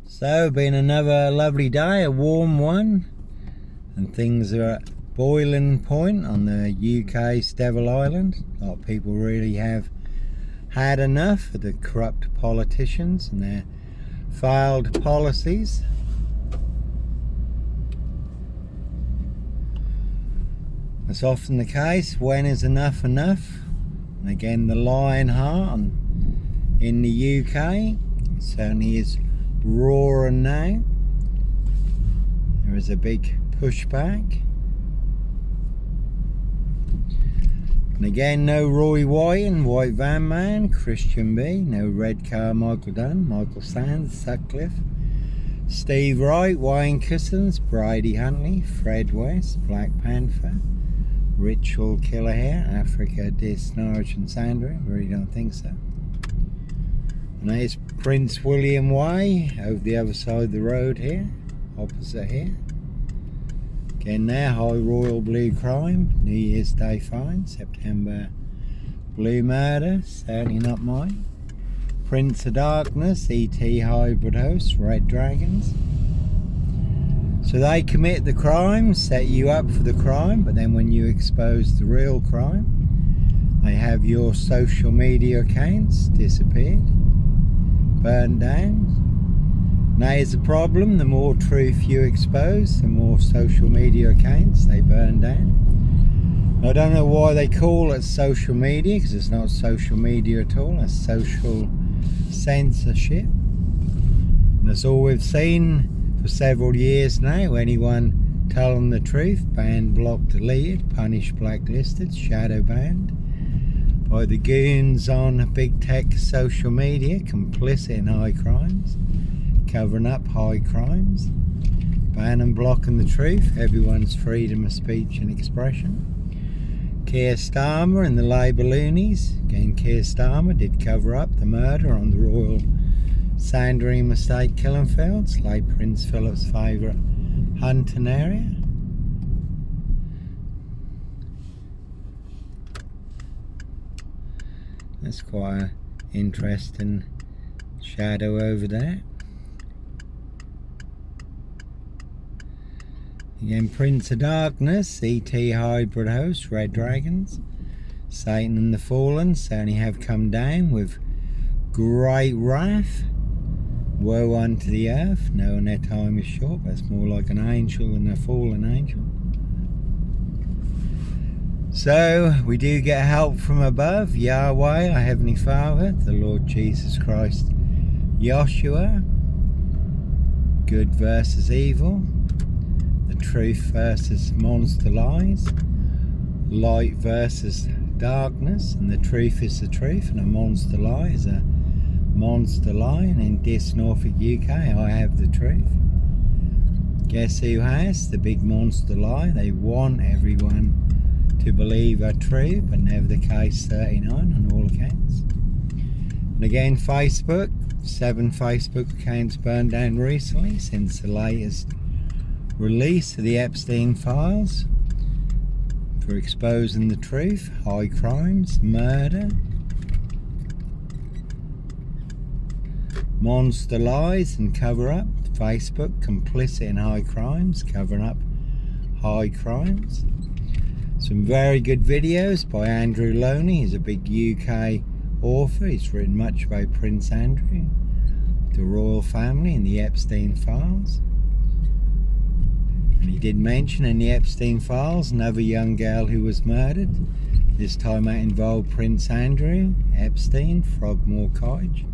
So, been another lovely day, a warm one, and things are at boiling point on the UK's Devil Island. A lot of people really have had enough of the corrupt politicians and their failed policies. That's often the case. When is enough enough? And again, the lion heart in the UK certainly is roaring now. There is a big pushback. And again, no Roy White and White Van Man, Christian B, no Red Car, Michael Dunn, Michael Sands, Sutcliffe, Steve Wright, Wayne Cousins, Brady Huntley, Fred West, Black Panther, Ritual Killer here, Africa, Dis, Norwich and Sandringham. Really don't think so. And there's Prince William Way over the other side of the road here, opposite here. Again there, High Royal Blue Crime, New Year's Day fine, September Blue Murder, certainly not mine. Prince of Darkness, ET Hybrid Host, Red Dragons. So they commit the crime, set you up for the crime, but then when you expose the real crime, they have your social media accounts disappeared, burned down. Now here's the problem, the more truth you expose, the more social media accounts they burn down. I don't know why they call it social media, because it's not social media at all, it's social censorship. And that's all we've seen for several years now. Anyone telling the truth, banned, blocked, deleted, punished, blacklisted, shadow banned by the goons on big tech social media, complicit in high crimes, covering up high crimes, ban and blocking the truth, everyone's freedom of speech and expression. Keir Starmer and the Labour loonies, again Keir Starmer did cover up the murder on the Royal Sandringham estate killing fields, late Prince Philip's favourite hunting area. That's quite an interesting shadow over there. Again, Prince of Darkness, ET Hybrid Host, Red Dragons, Satan and the Fallen certainly have come down with great wrath. Woe unto the earth, knowing their time is short. That's more like an angel than a fallen angel. So we do get help from above, Yahweh, our Heavenly Father, the Lord Jesus Christ, Joshua, good versus evil, the truth versus monster lies, light versus darkness, and the truth is the truth and a monster lie is a monster lie. And in Dis, Norfolk, UK, I have the truth. Guess who has the big monster lie? They want everyone to believe are true, but never the case 39 on all accounts. And again, Facebook, 7 Facebook accounts burned down recently since the latest release of the Epstein files for exposing the truth, high crimes, murder, monster lies and cover up. Facebook complicit in high crimes, covering up high crimes. Some very good videos by Andrew Loney. He's a big UK author. He's written much about Prince Andrew, the royal family and the Epstein files. And he did mention in the Epstein files another young girl who was murdered. This time it involved Prince Andrew, Epstein, Frogmore Cottage.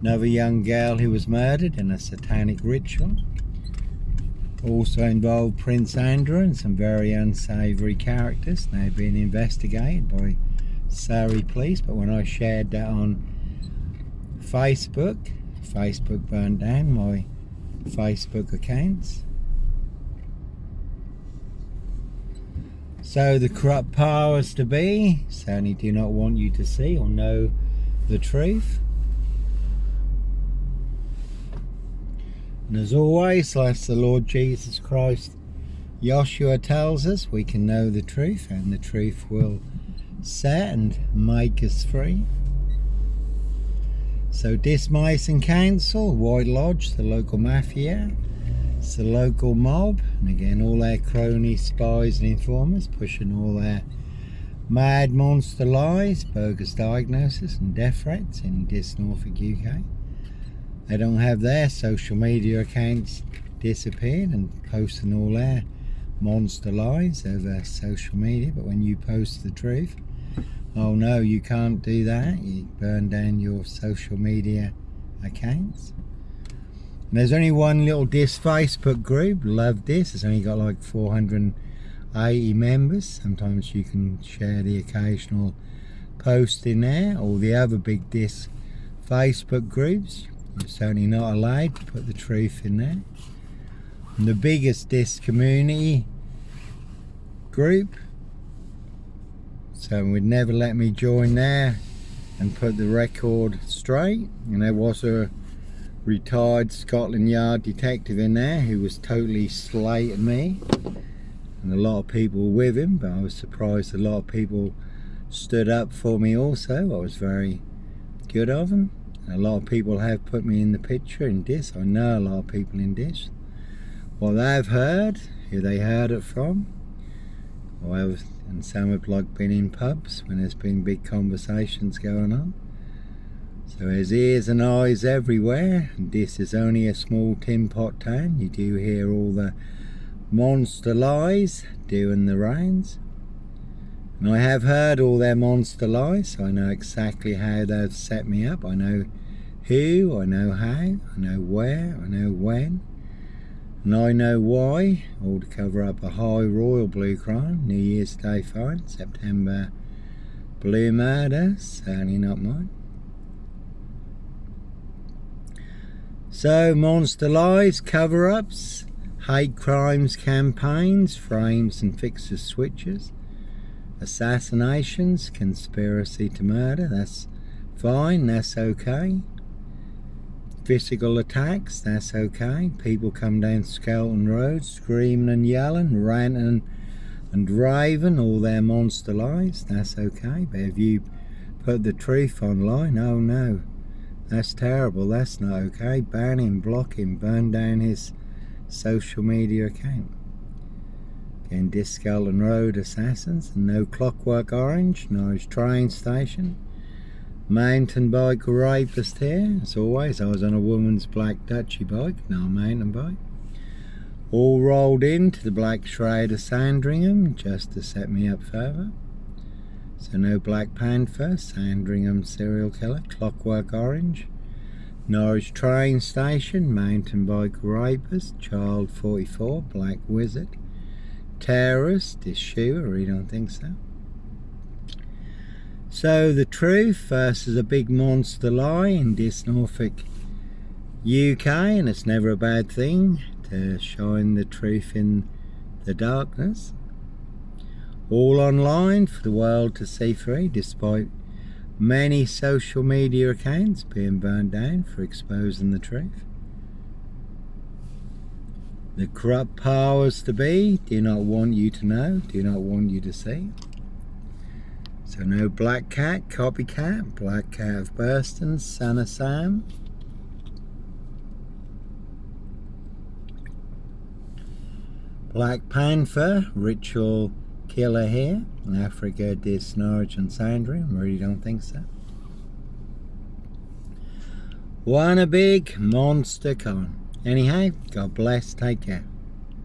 Another young girl who was murdered in a satanic ritual. Also involved Prince Andrew and some very unsavoury characters now being investigated by Surrey police. But when I shared that on Facebook, Facebook burned down my Facebook accounts. So the corrupt powers to be certainly do not want you to see or know the truth. And as always, like the Lord Jesus Christ, Joshua tells us, we can know the truth and the truth will set and make us free. So So this Mason Council, White Lodge, the local mafia, it's the local mob, and again all their cronies, spies and informers pushing all their mad monster lies, bogus diagnosis and death threats in this Norfolk, UK. They don't have their social media accounts disappeared and posting all their monster lies over social media, but when you post the truth, oh no, you can't do that, you burn down your social media accounts. And there's only one little this Facebook group, Love This, it's only got like 480 members. Sometimes you can share the occasional post in there. All the other big this Facebook groups, you're certainly not allowed to put the truth in there. And the biggest this community group, so would never let me join there and put the record straight. And there was a retired Scotland Yard detective in there who was totally slating me, and a lot of people were with him, but I was surprised a lot of people stood up for me also. I was very good of them. A lot of people have put me in the picture in this. I know a lot of people in this, what they've heard, who they heard it from, and some have like been in pubs when there's been big conversations going on. So there's ears and eyes everywhere, and this is only a small tin pot town. You do hear all the monster lies doing the rounds, and I have heard all their monster lies, so I know exactly how they've set me up. I know who, I know how, I know where, I know when, and I know why, all to cover up a high royal blue crime, New Year's Day fine, September blue murder, certainly not mine. So monster lies, cover-ups, hate crimes campaigns, frames and fixers switches, assassinations, conspiracy to murder, that's fine, that's okay. Physical attacks, that's okay. People come down Skelton Road screaming and yelling, ranting and raving all their monster lies, that's okay. But if you put the truth online, oh no, that's terrible, that's not okay. Ban him, block him, burn down his social media account. Again, this Skelton Road assassins, and no Clockwork Orange, Norwich train station. Mountain bike rapist here, as always. I was on a woman's black Dutchy bike, no mountain bike. All rolled into the black shroud of Sandringham just to set me up further. So no Black Panther, Sandringham serial killer, Clockwork Orange, Norwich train station, mountain bike rapist, child 44, black wizard, terrorist, this shoe, I really don't think so. So the truth versus a big monster lie in this Norfolk, UK, and it's never a bad thing to shine the truth in the darkness. All online for the world to see free, despite many social media accounts being burned down for exposing the truth. The corrupt powers to be do not want you to know, do not want you to see. So no Black Cat, Copycat, Black Cat of Burston, Son of Sam. Black Panther, ritual killer here in Africa, this Norwich and Sandringham, really don't think so. One a big monster con. Anyhow, God bless, take care.